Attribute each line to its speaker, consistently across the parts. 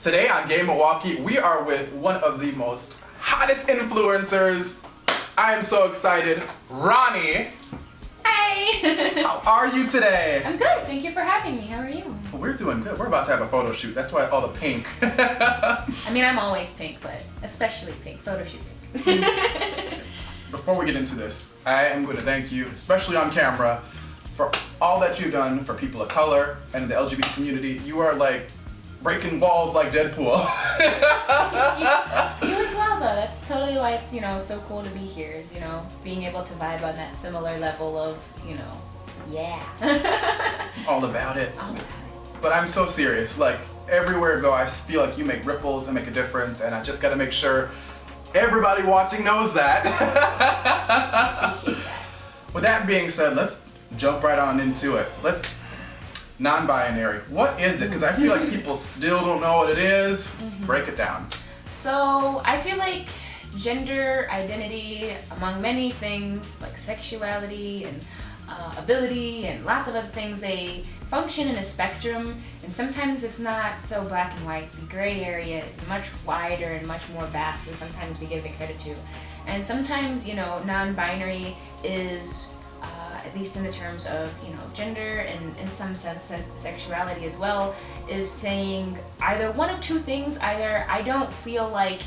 Speaker 1: Today on Gay Milwaukee, we are with one of the most hottest influencers. I am so excited, Ronnie.
Speaker 2: Hi!
Speaker 1: How are you today?
Speaker 2: I'm good, thank you for having me. How are you?
Speaker 1: Well, we're doing good. We're about to have a photo shoot. That's why all the pink.
Speaker 2: I mean, I'm always pink, but especially pink. Photo shoot pink.
Speaker 1: Before we get into this, I am going to thank you, especially on camera, for all that you've done for people of color and the LGBT community. You are like breaking walls like Deadpool.
Speaker 2: You as well, though. That's totally why it's, so cool to be here, is, being able to vibe on that similar level of, yeah.
Speaker 1: All about it.
Speaker 2: All about it.
Speaker 1: But I'm so serious. Like, everywhere I go, I feel like you make ripples and make a difference, and I just gotta make sure everybody watching knows that.
Speaker 2: Appreciate that.
Speaker 1: With that being said, let's jump right on into it. Non-binary. What is it? Because I feel like people still don't know what it is. Break it down.
Speaker 2: So, I feel like gender identity, among many things, like sexuality and ability and lots of other things, they function in a spectrum, and sometimes it's not so black and white. The gray area is much wider and much more vast than sometimes we give it credit to. And sometimes, non-binary is, at least in the terms of, gender and in some sense sexuality as well, is saying either one of two things. Either I don't feel like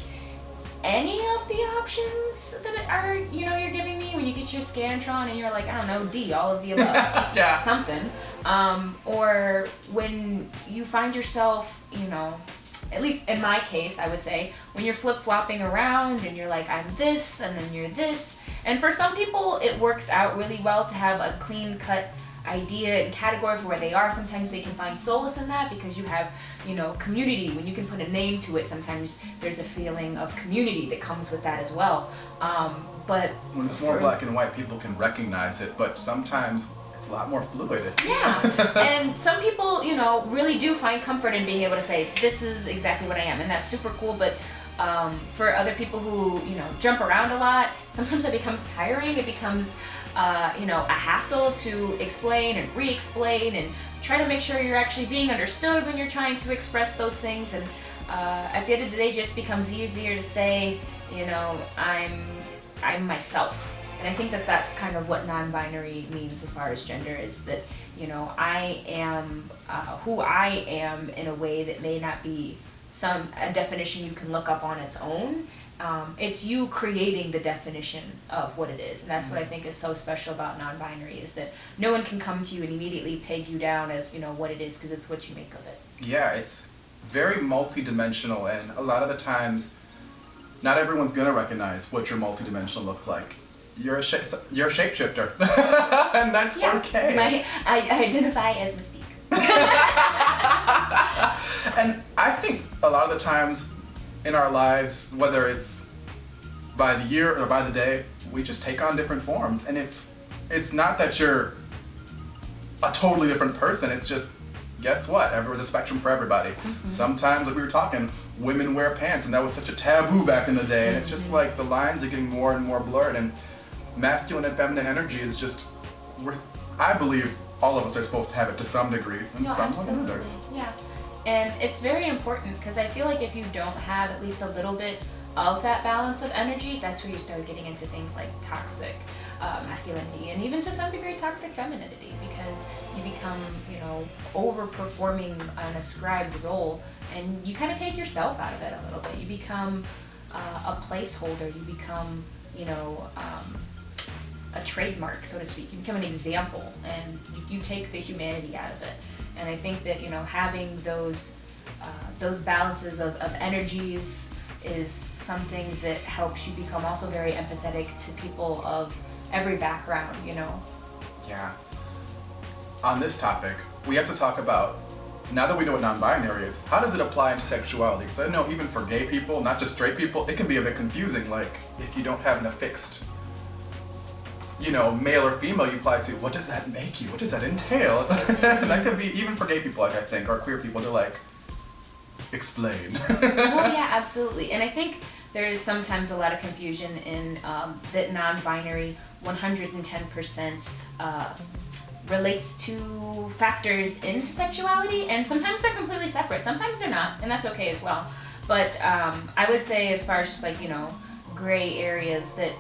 Speaker 2: any of the options that are, you're giving me when you get your Scantron and you're like, I don't know, D, all of the above.
Speaker 1: Yeah.
Speaker 2: Something. Or when you find yourself, at least in my case, I would say, when you're flip-flopping around and you're like, I'm this, and then you're this. And for some people, it works out really well to have a clean-cut idea and category for where they are. Sometimes they can find solace in that because you have, community. When you can put a name to it, sometimes there's a feeling of community that comes with that as well. But
Speaker 1: when it's more black and white, people can recognize it, but sometimes it's a lot more fluid.
Speaker 2: Yeah, and some people, really do find comfort in being able to say, this is exactly what I am, and that's super cool. But for other people who, jump around a lot, sometimes it becomes tiring. It becomes a hassle to explain and re-explain and try to make sure you're actually being understood when you're trying to express those things. And at the end of the day, it just becomes easier to say, I'm myself. And I think that that's kind of what non-binary means as far as gender, is that, I am who I am in a way that may not be a definition you can look up on its own. It's you creating the definition of what it is. And that's what I think is so special about non-binary, is that no one can come to you and immediately peg you down as, what it is, because it's what you make of it.
Speaker 1: Yeah, it's very multi-dimensional, and a lot of the times, not everyone's gonna recognize what your multi-dimensional looks like. You're a shapeshifter, and that's okay.
Speaker 2: I identify as Mystique.
Speaker 1: And I think a lot of the times in our lives, whether it's by the year or by the day, we just take on different forms. And it's not that you're a totally different person. It's just, guess what? There was a spectrum for everybody. Sometimes, like we were talking, women wear pants, and that was such a taboo back in the day. And it's just like the lines are getting more and more blurred. And masculine and feminine energy is just, I believe all of us are supposed to have it to some degree, and some more than others.
Speaker 2: Yeah, and it's very important, because I feel like if you don't have at least a little bit of that balance of energies, that's where you start getting into things like toxic masculinity, and even to some degree toxic femininity, because you become, overperforming an ascribed role, and you kind of take yourself out of it a little bit. You become a placeholder. You become, a trademark, so to speak. You become an example, and you take the humanity out of it. And I think that, having those balances of energies is something that helps you become also very empathetic to people of every background,
Speaker 1: Yeah. On this topic, we have to talk about, now that we know what non-binary is, how does it apply into sexuality? Because I know even for gay people, not just straight people, it can be a bit confusing. Like, if you don't have a fixed, male or female you apply to, what does that make you? What does that entail? And that could be, even for gay people, like I think, or queer people, they're like, explain.
Speaker 2: Well, yeah, absolutely. And I think there is sometimes a lot of confusion in that non-binary 110% relates to factors into sexuality, and sometimes they're completely separate. Sometimes they're not, and that's okay as well. But I would say, as far as just like, you know, gray areas that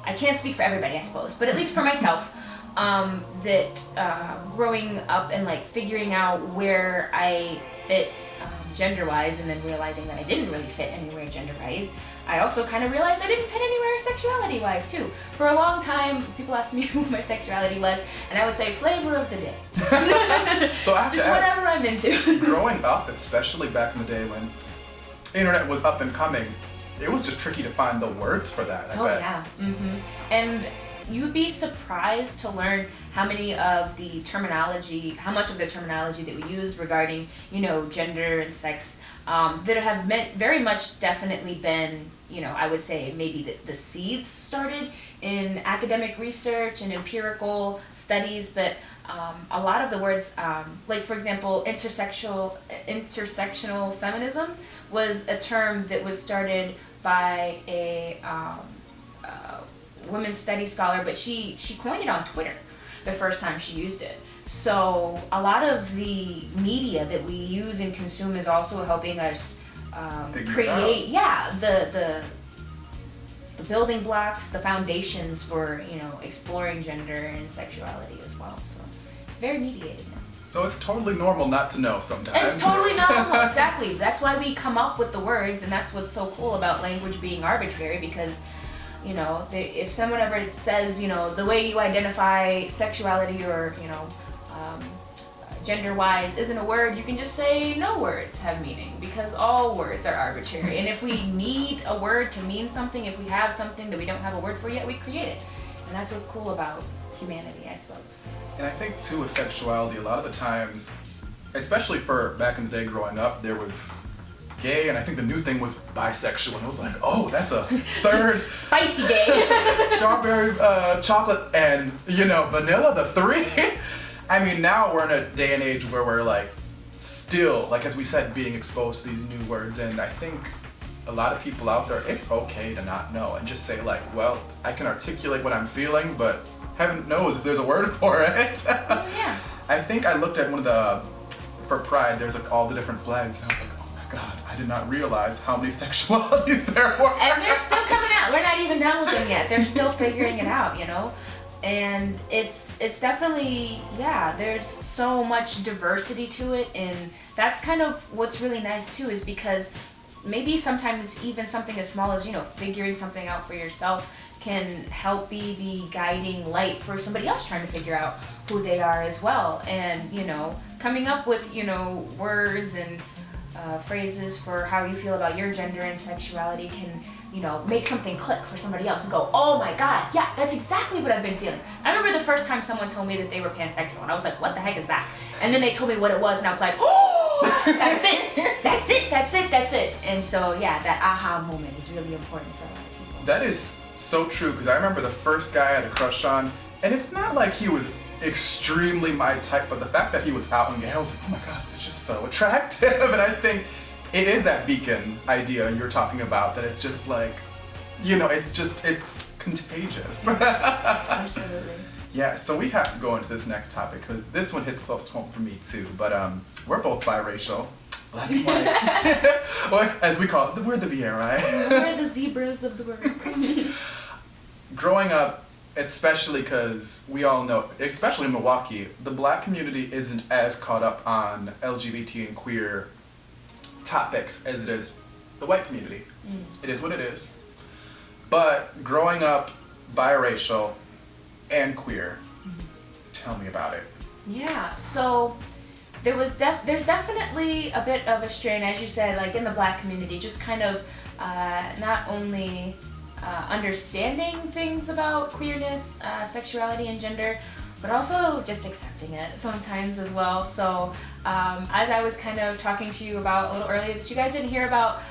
Speaker 2: I can't speak for everybody, I suppose, but at least for myself, that growing up and like figuring out where I fit gender-wise, and then realizing that I didn't really fit anywhere gender-wise, I also kind of realized I didn't fit anywhere sexuality-wise too. For a long time, people asked me who my sexuality was, and I would say flavor of the day.
Speaker 1: So I have
Speaker 2: just
Speaker 1: to ask,
Speaker 2: whatever I'm into.
Speaker 1: growing up, especially back in the day when the internet was up and coming, it was just tricky to find the words for that, I bet.
Speaker 2: Yeah. And you'd be surprised to learn how much of the terminology that we use regarding, you know, gender and sex, that have very much definitely been, you know, I would say maybe the seeds started in academic research and empirical studies, but a lot of the words, like for example, intersectional feminism was a term that was started by a women's studies scholar, but she coined it on Twitter the first time she used it. So a lot of the media that we use and consume is also helping us create, the building blocks, the foundations for, you know, exploring gender and sexuality as well. So it's very mediated now.
Speaker 1: So it's totally normal not to know sometimes.
Speaker 2: And it's totally normal, exactly. That's why we come up with the words, and that's what's so cool about language being arbitrary, because, you know, if someone ever says, you know, the way you identify sexuality or, you know, gender-wise isn't a word, you can just say no words have meaning, because all words are arbitrary. And if we need a word to mean something, if we have something that we don't have a word for yet, we create it. And that's what's cool about humanity, I suppose.
Speaker 1: And I think too, with sexuality, a lot of the times, especially for back in the day growing up, there was gay, and I think the new thing was bisexual, and it was like, oh, that's a third
Speaker 2: spicy gay.
Speaker 1: Strawberry, chocolate, and, you know, vanilla, the three. I mean, now we're in a day and age where we're like still, like as we said, being exposed to these new words, and I think a lot of people out there, it's okay to not know and just say like, well, I can articulate what I'm feeling, but heaven knows if there's a word for it.
Speaker 2: Yeah.
Speaker 1: I think I looked at one of the, for Pride, there's like all the different flags, and I was like, oh my God, I did not realize how many sexualities there were.
Speaker 2: And they're still coming out. We're not even done with them yet. They're still figuring it out, you know? And it's definitely, yeah, there's so much diversity to it, and that's kind of what's really nice too, is because maybe sometimes even something as small as, you know, figuring something out for yourself can help be the guiding light for somebody else trying to figure out who they are as well. And, you know, coming up with, you know, words and phrases for how you feel about your gender and sexuality can, you know, make something click for somebody else and go, oh my God, yeah, that's exactly what I've been feeling. I remember the first time someone told me that they were pansexual, and I was like, what the heck is that? And then they told me what it was, and I was like, oh, that's it, that's it, that's it, that's it. And so, yeah, that aha moment is really important for a lot of people.
Speaker 1: That is so true, because I remember the first guy I had a crush on, and it's not like he was extremely my type, but the fact that he was out and gay, I was like, oh my God, that's just so attractive. And I think it is that beacon idea you're talking about, that it's just like, you know, it's contagious.
Speaker 2: Absolutely.
Speaker 1: Yeah, so we have to go into this next topic, because this one hits close to home for me too, but we're both biracial. Black and white. Or as we call it, we're the Vieri.
Speaker 2: We're the zebras of the world.
Speaker 1: Growing up, especially because we all know, especially in Milwaukee, the black community isn't as caught up on LGBT and queer topics as it is the white community. It is what it is. But growing up biracial and queer, tell me about it.
Speaker 2: Yeah, so there's definitely a bit of a strain, as you said, like in the black community, just kind of not only understanding things about queerness, sexuality, and gender, but also just accepting it sometimes as well. So as I was kind of talking to you about a little earlier, that you guys didn't hear about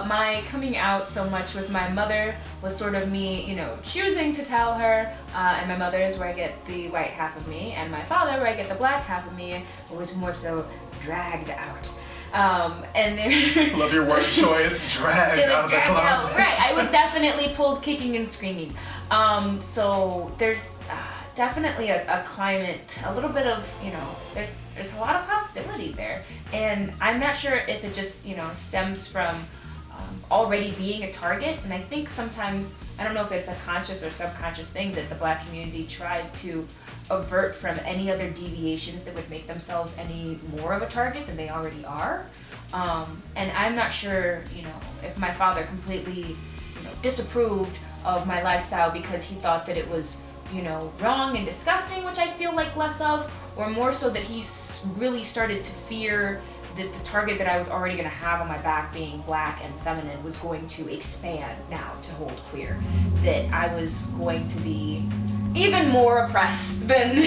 Speaker 2: my coming out so much with my mother was sort of me, you know, choosing to tell her, and my mother is where I get the white half of me, and my father where I get the black half of me, was more so dragged out. And there
Speaker 1: Love your word choice, dragged out of the closet.
Speaker 2: Right, I was definitely pulled kicking and screaming. So there's definitely a climate, a little bit of, there's a lot of hostility there. And I'm not sure if it just, stems from already being a target. And I think sometimes, I don't know if it's a conscious or subconscious thing, that the Black community tries to avert from any other deviations that would make themselves any more of a target than they already are. And I'm not sure, if my father completely, disapproved of my lifestyle because he thought that it was, wrong and disgusting, which I feel like less of, or more so that he really started to fear that the target that I was already going to have on my back, being Black and feminine, was going to expand now to hold queer. That I was going to be even more oppressed than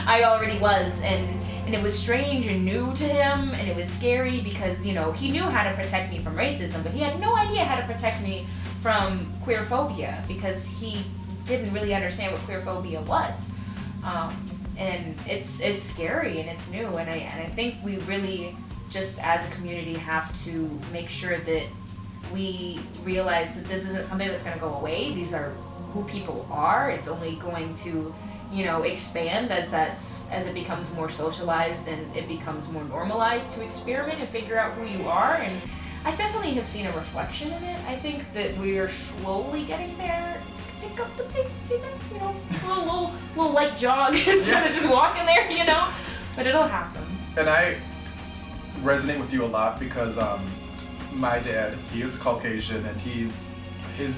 Speaker 2: I already was, and it was strange and new to him, and it was scary because, he knew how to protect me from racism, but he had no idea how to protect me from queer phobia because he didn't really understand what queer phobia was. And it's scary and it's new, and I think we really, just as a community, have to make sure that we realize that this isn't something that's going to go away. These are who people are. It's only going to, expand as it becomes more socialized and it becomes more normalized to experiment and figure out who you are. And I definitely have seen a reflection in it. I think that we are slowly getting there. Pick up the pace a few minutes, a little light jog instead of just walking there, but it'll happen.
Speaker 1: And I resonate with you a lot because my dad, he is Caucasian, and his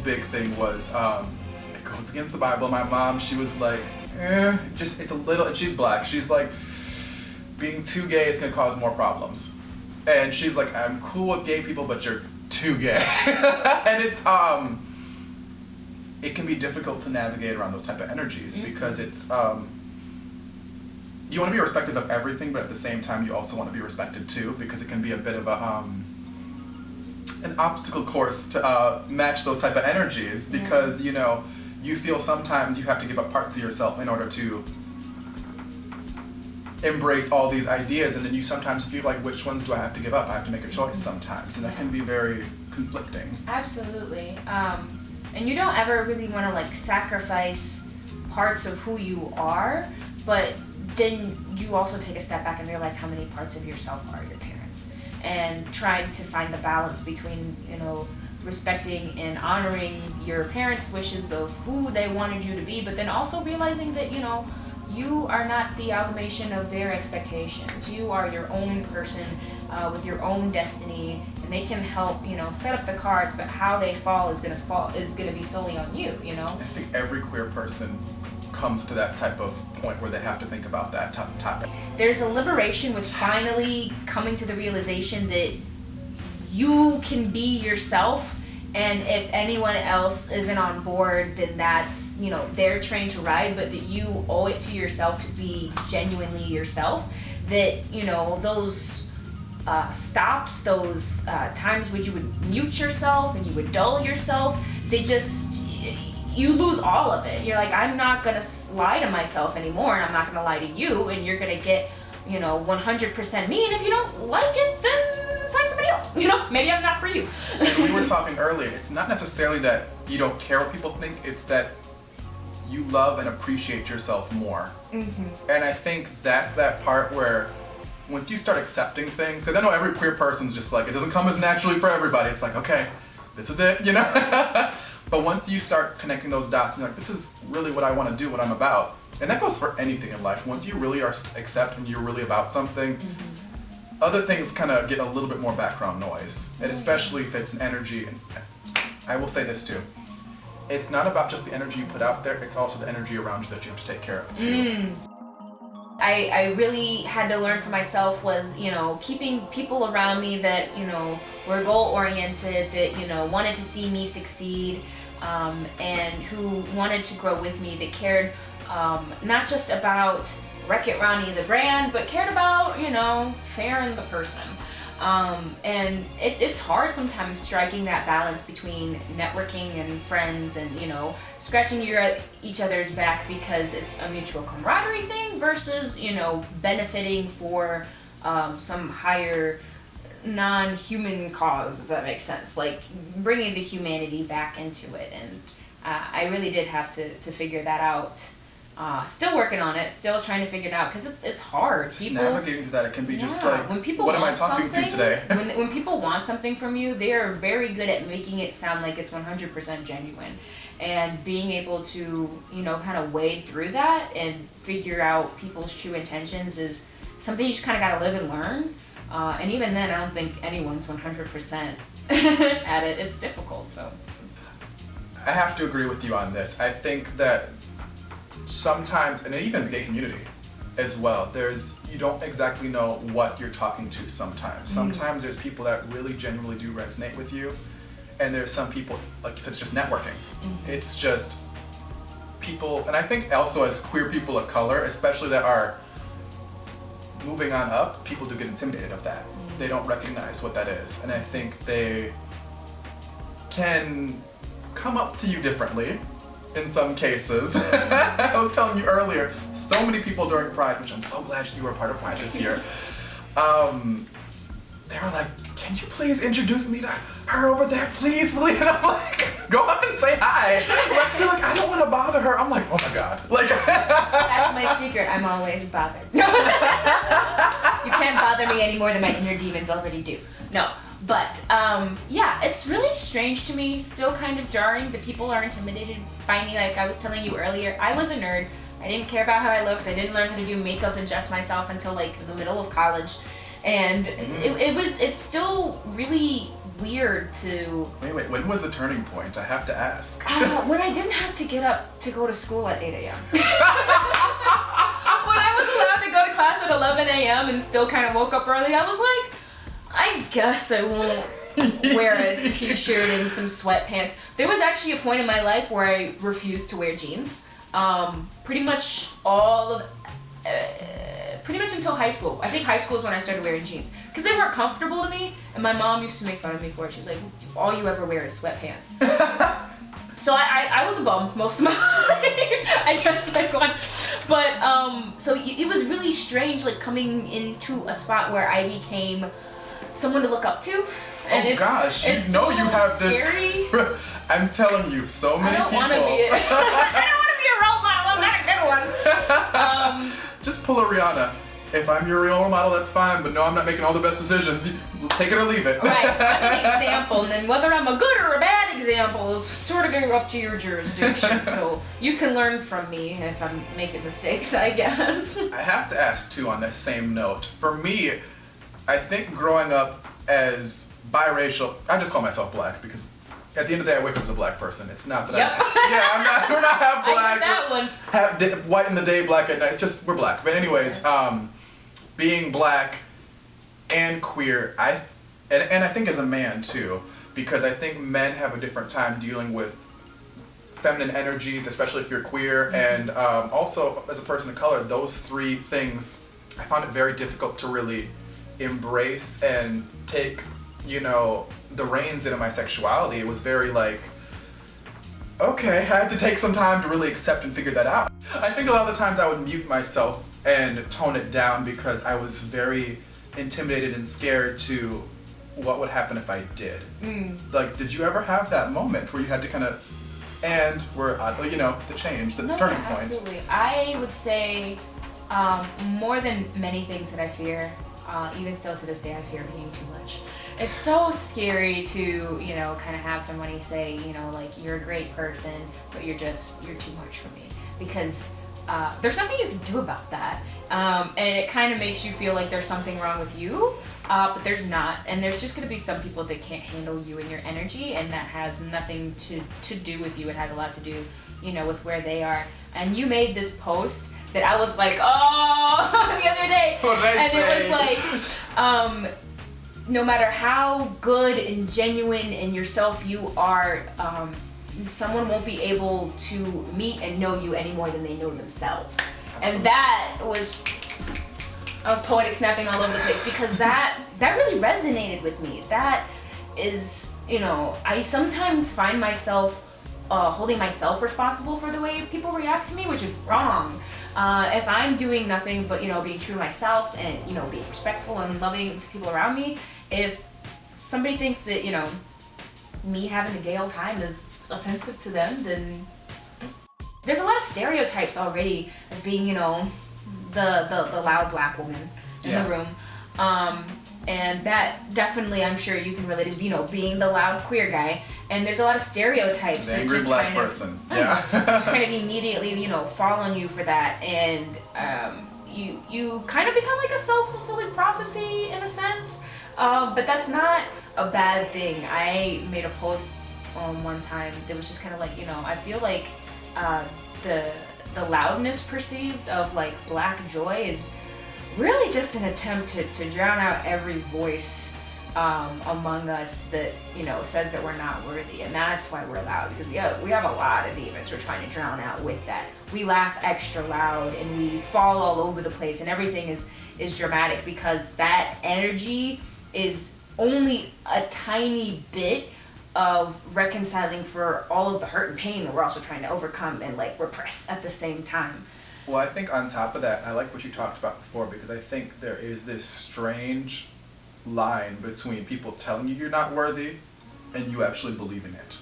Speaker 1: big thing was it goes against the Bible. My mom, she was like, it's a little, and she's Black. She's like, being too gay is gonna cause more problems. And she's like, I'm cool with gay people, but you're too gay. And it's it can be difficult to navigate around those type of energies because it's you want to be respected of everything, but at the same time you also want to be respected too, because it can be a bit of an obstacle course to match those type of energies, because you feel sometimes you have to give up parts of yourself in order to embrace all these ideas, and then you sometimes feel like, which ones do I have to give up? I have to make a choice sometimes, and that can be very conflicting.
Speaker 2: Absolutely. And you don't ever really want to sacrifice parts of who you are, but then you also take a step back and realize how many parts of yourself are your parents, and trying to find the balance between, respecting and honoring your parents' wishes of who they wanted you to be, but then also realizing that, you are not the amalgamation of their expectations. You are your own person with your own destiny, and they can help, set up the cards, but how they fall is gonna be solely on you,
Speaker 1: I think every queer person comes to that type of point where they have to think about that topic.
Speaker 2: There's a liberation with finally coming to the realization that you can be yourself, and if anyone else isn't on board, then that's, their train to ride, but that you owe it to yourself to be genuinely yourself. That, those stops, those times when you would mute yourself and you would dull yourself, you lose all of it. You're like, I'm not gonna lie to myself anymore, and I'm not gonna lie to you, and you're gonna get, 100% me, and if you don't like it, then find somebody else. Maybe I'm not for you.
Speaker 1: And we were talking earlier, it's not necessarily that you don't care what people think, it's that you love and appreciate yourself more. Mm-hmm. And I think that's that part where once you start accepting things, so I know every queer person's just like, it doesn't come as naturally for everybody. It's like, okay, this is it, But once you start connecting those dots, you're like, this is really what I want to do, what I'm about. And that goes for anything in life. Once you really are accepting you're really about something, other things kind of get a little bit more background noise. And especially if it's an energy, and I will say this too, it's not about just the energy you put out there, it's also the energy around you that you have to take care of too.
Speaker 2: I really had to learn for myself was, keeping people around me that, were goal-oriented, that, wanted to see me succeed, and who wanted to grow with me, that cared not just about It Ronnie the brand, but cared about, Farron the person. And it's hard sometimes striking that balance between networking and friends and, scratching each other's back because it's a mutual camaraderie thing versus, benefiting for some higher non-human cause, if that makes sense. Like bringing the humanity back into it. And I really did have to figure that out Still working on it, still trying to figure it out, because it's hard.
Speaker 1: Just navigating through that, it can be just like,
Speaker 2: when people
Speaker 1: what am I
Speaker 2: want
Speaker 1: talking to
Speaker 2: something,
Speaker 1: today?
Speaker 2: when people want something from you, they are very good at making it sound like it's 100% genuine. And being able to, kind of wade through that and figure out people's true intentions is something you just kind of got to live and learn. And even then, I don't think anyone's 100% at it. It's difficult, so.
Speaker 1: I have to agree with you on this. I think that sometimes, and even in the gay community as well, you don't exactly know what you're talking to sometimes. Sometimes there's people that really genuinely do resonate with you, and there's some people, like you said, it's just networking. It's just people, and I think also as queer people of color, especially that are moving on up, people do get intimidated of that. They don't recognize what that is, and I think they can come up to you differently in some cases. I was telling you earlier, so many people during Pride, which I'm so glad you were a part of Pride this year, they were like, can you please introduce me to her over there, please? And I'm like, go up and say hi. They're like, I don't want to bother her. I'm like, oh my God. Like,
Speaker 2: that's my secret. I'm always bothered. You can't bother me any more than my inner demons already do. No. But, yeah, it's really strange to me, still kind of jarring that people are intimidated by me. Like I was telling you earlier, I was a nerd. I didn't care about how I looked. I didn't learn how to do makeup and dress myself until like the middle of college. And it's still really weird to...
Speaker 1: Wait, when was the turning point? I have to ask.
Speaker 2: When I didn't have to get up to go to school at 8 a.m. When I was allowed to go to class at 11 a.m. and still kind of woke up early, I was like, I guess I won't wear a t-shirt and some sweatpants. There was actually a point in my life where I refused to wear jeans. Pretty much pretty much until high school. I think high school is when I started wearing jeans. Because they weren't comfortable to me, and my mom used to make fun of me for it. She was like, all you ever wear is sweatpants. So I was a bum most of my life. I dressed like one. But, so it was really strange, like, coming into a spot where I became someone to look up to. And
Speaker 1: you have
Speaker 2: scary.
Speaker 1: this. I'm telling you, so many people.
Speaker 2: I don't want to be a role model. I'm not a good one.
Speaker 1: Just pull a Rihanna. If I'm your role model, that's fine, but no, I'm not making all the best decisions. Take it or leave it.
Speaker 2: Right, I'm an example, and then whether I'm a good or a bad example is sort of going up to your jurisdiction. So you can learn from me if I'm making mistakes, I guess.
Speaker 1: I have to ask too, on that same note. For me, I think growing up as biracial, I just call myself black because at the end of the day, I wake up as a black person. It's not that we're not half black.
Speaker 2: I get that one.
Speaker 1: Half white in the day, black at night. It's just, we're black. But anyways, being black and queer, and I think as a man too, because I think men have a different time dealing with feminine energies, especially if you're queer, and also as a person of color, those three things, I found it very difficult to really embrace and take, the reins into my sexuality. It was very like, okay, I had to take some time to really accept and figure that out. I think a lot of the times I would mute myself and tone it down because I was very intimidated and scared to what would happen if I did. Like, did you ever have that moment where you had to kind of, and we're, the change, the turning point?
Speaker 2: Absolutely. I would say more than many things that I fear, even still to this day, I fear being too much. It's so scary to, kind of have somebody say, like, you're a great person, but you're too much for me. Because there's nothing you can do about that. And it kind of makes you feel like there's something wrong with you, but there's not. And there's just going to be some people that can't handle you and your energy, and that has nothing to do with you. It has a lot to do, with where they are. And you made this post that I was like, oh, the other day.
Speaker 1: What did I say?
Speaker 2: It was like, no matter how good and genuine in yourself you are, someone won't be able to meet and know you any more than they know themselves. Absolutely. And that was, I was poetic snapping all over the place because that really resonated with me. That is, I sometimes find myself holding myself responsible for the way people react to me, which is wrong. If I'm doing nothing but, being true to myself and, being respectful and loving to people around me, if somebody thinks that, me having a gay old time is offensive to them, then There's a lot of stereotypes already as being, you know, the loud black woman in the room. And that definitely, I'm sure you can relate, is, you know, being the loud queer guy. And there's a lot of stereotypes
Speaker 1: the
Speaker 2: that
Speaker 1: angry
Speaker 2: just
Speaker 1: black
Speaker 2: kind
Speaker 1: person.
Speaker 2: of, just kind of immediately, you know, fall on you for that. And you kind of become like a self-fulfilling prophecy in a sense. But that's not a bad thing. I made a post one time that was just kind of like, you know, I feel like the loudness perceived of like black joy is really just an attempt to drown out every voice among us that, you know, says that we're not worthy. And that's why we're loud, because we have a lot of demons we're trying to drown out with that. We laugh extra loud and we fall all over the place and everything is dramatic, because that energy is only a tiny bit of reconciling for all of the hurt and pain that we're also trying to overcome and like repress at the same time.
Speaker 1: Well, I think on top of that, I like what you talked about before, because I think there is this strange line between people telling you you're not worthy and you actually believing it.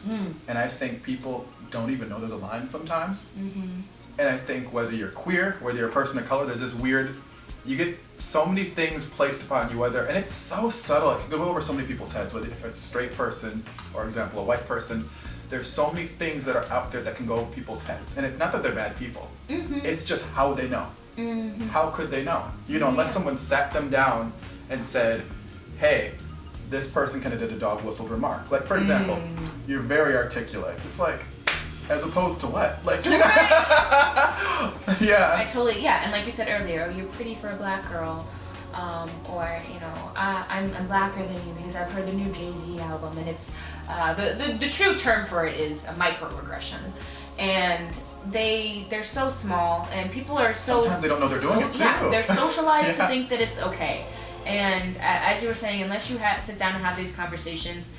Speaker 1: And I think people don't even know there's a line sometimes. And I think whether you're queer, whether you're a person of color, there's this weird, you get so many things placed upon you, whether, and it's so subtle, it can go over so many people's heads, whether if it's a straight person or, example, a white person. There's so many things that are out there that can go over people's heads. And it's not that they're bad people. It's just how they know. How could they know? You know, unless someone sat them down and said, hey, this person kind of did a dog whistled remark. Like, for example, you're very articulate. It's like, as opposed to what? Like, you know?
Speaker 2: I totally, and like you said earlier, you're pretty for a black girl. Or, you know, I'm blacker than you because I've heard the new Jay-Z album, and it's, the true term for it is a microaggression. And they're so small, and people are so...
Speaker 1: Sometimes they don't know they're doing it too.
Speaker 2: Yeah, they're socialized to think that it's okay. And as you were saying, unless you sit down and have these conversations,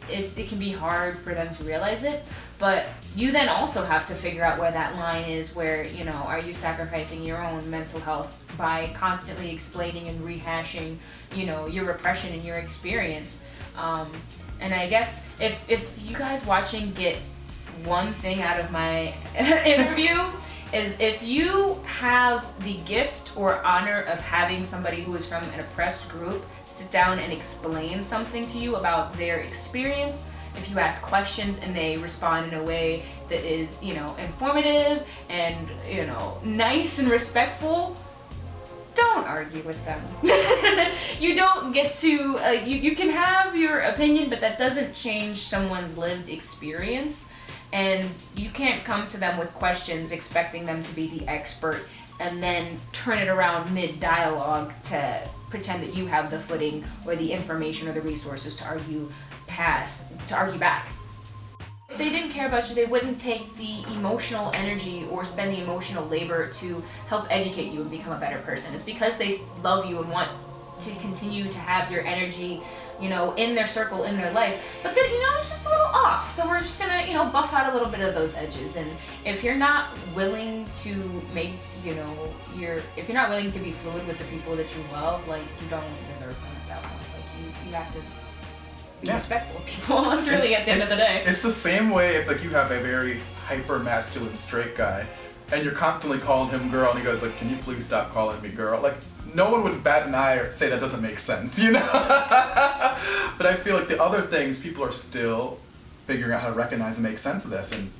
Speaker 2: it can be hard for them to realize it. But you then also have to figure out where that line is, where, you know, are you sacrificing your own mental health by constantly explaining and rehashing, you know, your repression and your experience. And I guess if you guys watching get one thing out of my interview, is if you have the gift or honor of having somebody who is from an oppressed group sit down and explain something to you about their experience, if you ask questions and they respond in a way that is, you know, informative and, you know, nice and respectful, don't argue with them. You don't get to, you can have your opinion, but that doesn't change someone's lived experience. And you can't come to them with questions expecting them to be the expert and then turn it around mid-dialogue to pretend that you have the footing or the information or the resources to argue back. If they didn't care about you, they wouldn't take the emotional energy or spend the emotional labor to help educate you and become a better person. It's because they love you and want to continue to have your energy, you know, in their circle, in their life. But then, you know, it's just a little off. So we're just gonna, you know, buff out a little bit of those edges. And if you're not willing to make, you know, if you're not willing to be fluid with the people that you love, like, you don't deserve them at that point. Like, you have to be respectful of people. It's really at the end of the day.
Speaker 1: It's the same way if, like, you have a very hyper masculine straight guy and you're constantly calling him girl and he goes like, can you please stop calling me girl? Like, no one would bat an eye or say that doesn't make sense, you know? But I feel like the other things, people are still figuring out how to recognize and make sense of this, and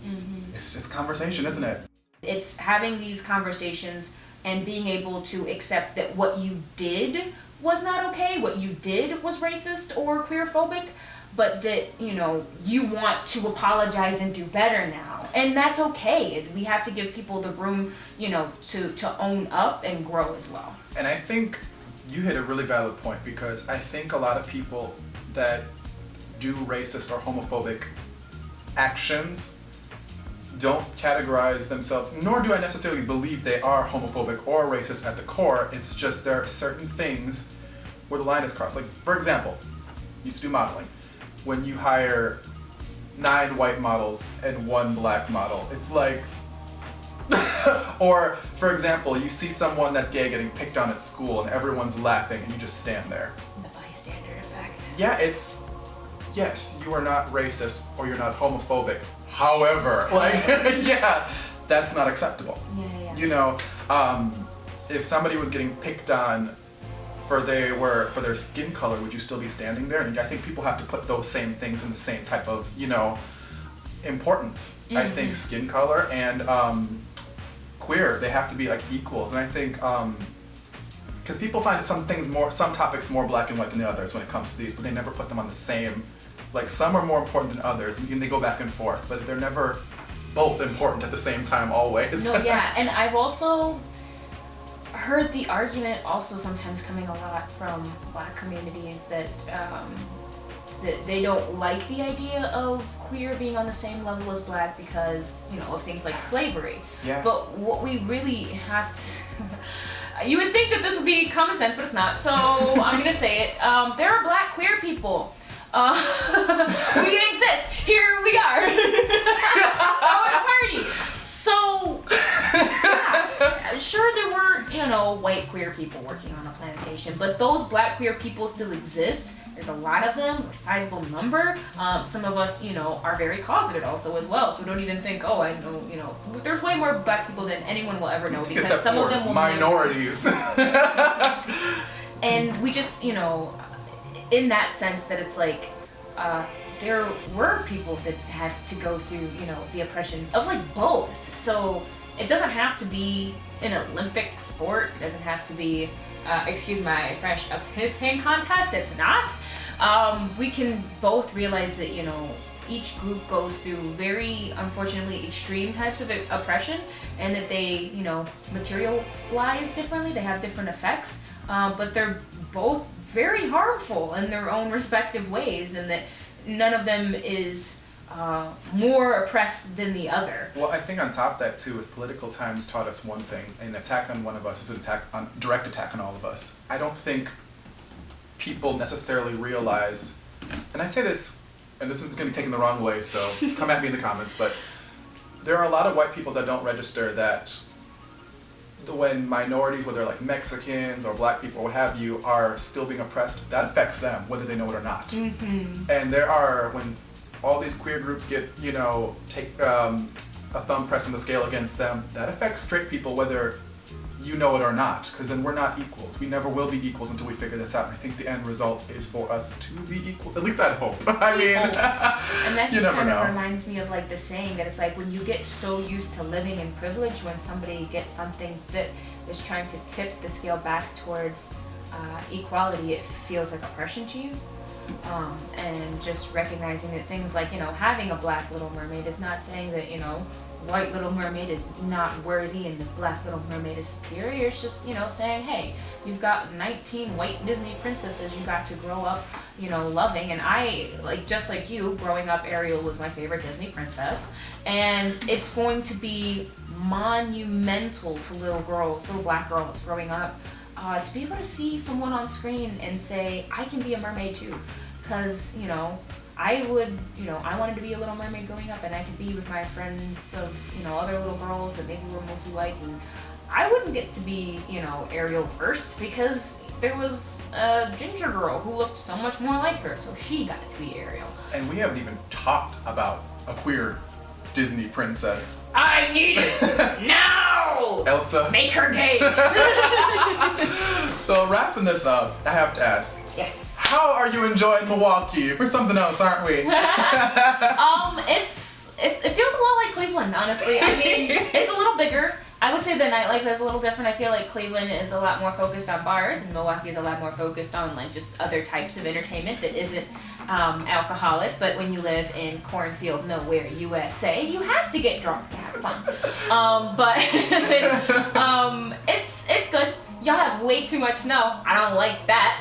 Speaker 1: it's just conversation, isn't it?
Speaker 2: It's having these conversations and being able to accept that what you did was not okay, what you did was racist or queerphobic, but that, you know, you want to apologize and do better now. And that's okay. We have to give people the room, you know, to own up and grow as well.
Speaker 1: And I think you hit a really valid point, because I think a lot of people that do racist or homophobic actions don't categorize themselves, nor do I necessarily believe they are homophobic or racist at the core. It's just there are certain things where the line is crossed. Like, for example, used to do modeling. When you hire 9 white models and 1 black model, it's like, or for example, you see someone that's gay getting picked on at school and everyone's laughing and you just stand there.
Speaker 2: The bystander effect.
Speaker 1: Yeah, it's, yes, you are not racist or you're not homophobic. However, like, yeah, that's not acceptable.
Speaker 2: Yeah.
Speaker 1: You know, if somebody was getting picked on for their skin color, would you still be standing there? And I think people have to put those same things in the same type of, you know, importance. I think skin color and queer, they have to be like equals. And I think because people find some topics more black and white than the others when it comes to these, but they never put them on the same. Like some are more important than others, and they go back and forth, but they're never both important at the same time always.
Speaker 2: No, yeah, and I've also heard the argument also sometimes coming a lot from black communities that that they don't like the idea of queer being on the same level as black because, you know, of things like slavery.
Speaker 1: Yeah.
Speaker 2: But what we really have to you would think that this would be common sense, but it's not. So I'm gonna say it. There are black queer people. We exist. Here we are. Our party. So, yeah, sure there weren't, you know, white queer people working on a plantation, but those black queer people still exist. There's a lot of them, a sizable number. Some of us, you know, are very closeted also as well. So don't even think, oh, I know, you know, there's way more black people than anyone will ever know because
Speaker 1: except
Speaker 2: some
Speaker 1: for
Speaker 2: of them will
Speaker 1: minorities.
Speaker 2: And we just, you know, in that sense that it's like, there were people that had to go through, you know, the oppression of like both. So it doesn't have to be an Olympic sport. It doesn't have to be, excuse my French, a piss-hang contest. It's not. We can both realize that, you know, each group goes through very, unfortunately, extreme types of oppression, and that they, you know, materialize differently. They have different effects, but they're both very harmful in their own respective ways, and that none of them is more oppressed than the other.
Speaker 1: Well, I think on top of that too, if political times taught us one thing, an attack on one of us is direct attack on all of us. I don't think people necessarily realize, and I say this, and this is going to be taken the wrong way, so come at me in the comments, but there are a lot of white people that don't register that when minorities, whether like Mexicans or black people or what have you, are still being oppressed, that affects them, whether they know it or not.
Speaker 2: Mm-hmm.
Speaker 1: And when all these queer groups get, you know, take a thumb press on the scale against them, that affects straight people, whether you know it or not, because then we're not equals. We never will be equals until we figure this out. And I think the end result is for us to be equals. At least I hope. I mean,
Speaker 2: and that just kind of
Speaker 1: know.
Speaker 2: reminds me of like the saying that it's like when you get so used to living in privilege, when somebody gets something that is trying to tip the scale back towards equality, it feels like oppression to you. And just recognizing that things like, you know, having a black Little Mermaid is not saying that, you know, white Little Mermaid is not worthy and the black Little Mermaid is superior. It's just, you know, saying, hey, you've got 19 white Disney princesses you got to grow up, you know, loving. And I, like, just like you, growing up, Ariel was my favorite Disney princess. And it's going to be monumental to little black girls growing up, to be able to see someone on screen and say, I can be a mermaid too. Because, you know, I wanted to be a Little Mermaid growing up, and I could be with my friends of, you know, other little girls that maybe were mostly white, and I wouldn't get to be, you know, Ariel first because there was a ginger girl who looked so much more like her, so she got to be Ariel. And
Speaker 1: we haven't even talked about a queer Disney princess.
Speaker 2: I need it now!
Speaker 1: Elsa.
Speaker 2: Make her gay!
Speaker 1: So wrapping this up, I have to ask.
Speaker 2: Yes.
Speaker 1: How are you enjoying Milwaukee? We're something else, aren't we?
Speaker 2: It feels a lot like Cleveland, honestly. I mean, it's a little bigger. I would say the nightlife is a little different. I feel like Cleveland is a lot more focused on bars, and Milwaukee is a lot more focused on like just other types of entertainment that isn't alcoholic. But when you live in cornfield nowhere, USA, you have to get drunk to have fun. But it's good. Y'all have way too much snow. I don't like that.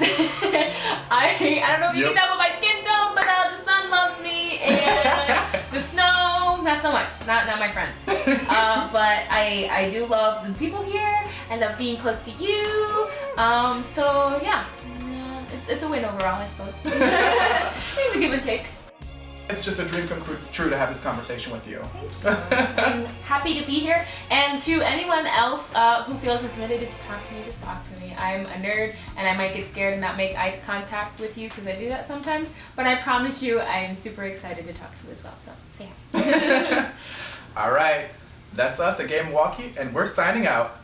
Speaker 2: I don't know if you can tell by my skin tone, but the sun loves me, and the snow, not so much. Not my friend. But I do love the people here. I love being close to you. So yeah, it's a win overall, I suppose. It's a give and take.
Speaker 1: It's just a dream come true to have this conversation with you.
Speaker 2: Thank you. I'm happy to be here. And to anyone else who feels intimidated to talk to me, just talk to me. I'm a nerd, and I might get scared and not make eye contact with you because I do that sometimes. But I promise you, I am super excited to talk to you as well. So say hi.
Speaker 1: All right. That's us at Game Milwaukee, and we're signing out.